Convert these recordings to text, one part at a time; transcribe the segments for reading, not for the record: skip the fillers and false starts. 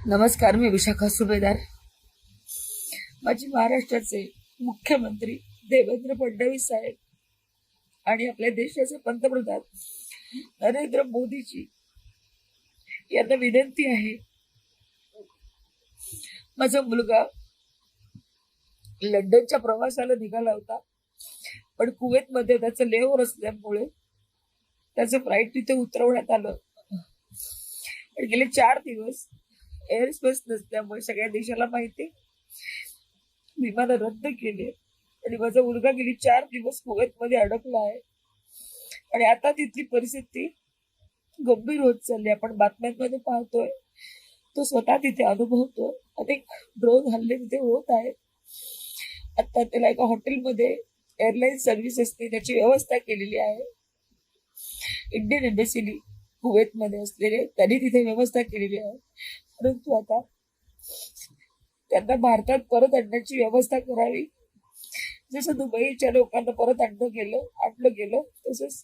नमस्कार, मी विशाखा सुभेदार. माझी महाराष्ट्राचे मुख्यमंत्री देवेंद्र फडणवीस साहेब आणि आपल्या देशाचे पंतप्रधान नरेंद्र मोदीजी यांना विनंती आहे. माझा मुलगा लंडनच्या प्रवासाला निघाला होता, पण कुवेतमध्ये त्याचं लेओव्हर असल्यामुळे त्याचं फ्लाईट तिथे उतरवण्यात आलं. पण गेले 4 दिवस एअर स्पेस नसल्यामुळे सगळ्या देशाला माहिती विमानं रद्द केली आणि माझा मुलगा गेली 4 दिवस कुवेतमध्ये अडकला आहे. आणि आता तिथली परिस्थिती गंभीर होत चालली. आपण बातम्यांमध्ये पाहतोय, तो स्वतः तिथे अनुभवतो. अनेक ड्रोन हल्ले तिथे होत आहेत. आता त्याला एका हॉटेलमध्ये एअरलाईन सर्व्हिसेसने त्याची व्यवस्था केलेली आहे. इंडियन एम्बेसी कुवेतमध्ये असलेले त्यांनी तिथे व्यवस्था केलेली आहे. परंतु आता त्यांना भारतात परत आणण्याची व्यवस्था करावी. जसं दुबईच्या लोकांना परत आणलं गेलं तसंच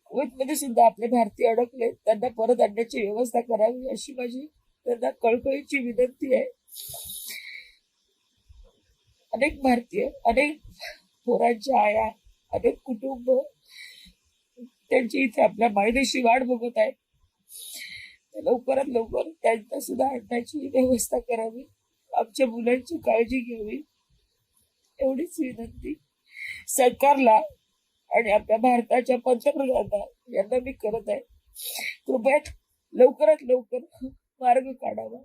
कुवेतमध्ये सुद्धा आपले भारतीय अडकले, त्यांना परत आणण्याची व्यवस्था करावी अशी माझी त्यांना कळकळीची विनंती आहे. अनेक भारतीय, अनेक पोरांच्या आया, अनेक कुटुंब त्यांची इथे आपल्या मायदेशी वाट बघत आहे. लवकरात लवकर त्यांना सुद्धा आणण्याची व्यवस्था करावी. आमच्या मुलांची काळजी घ्यावी एवढीच विनंती सरकारला आणि आपल्या भारताच्या पंतप्रधानांना यांना मी करत आहे. कृपया लवकरात लवकर मार्ग काढावा.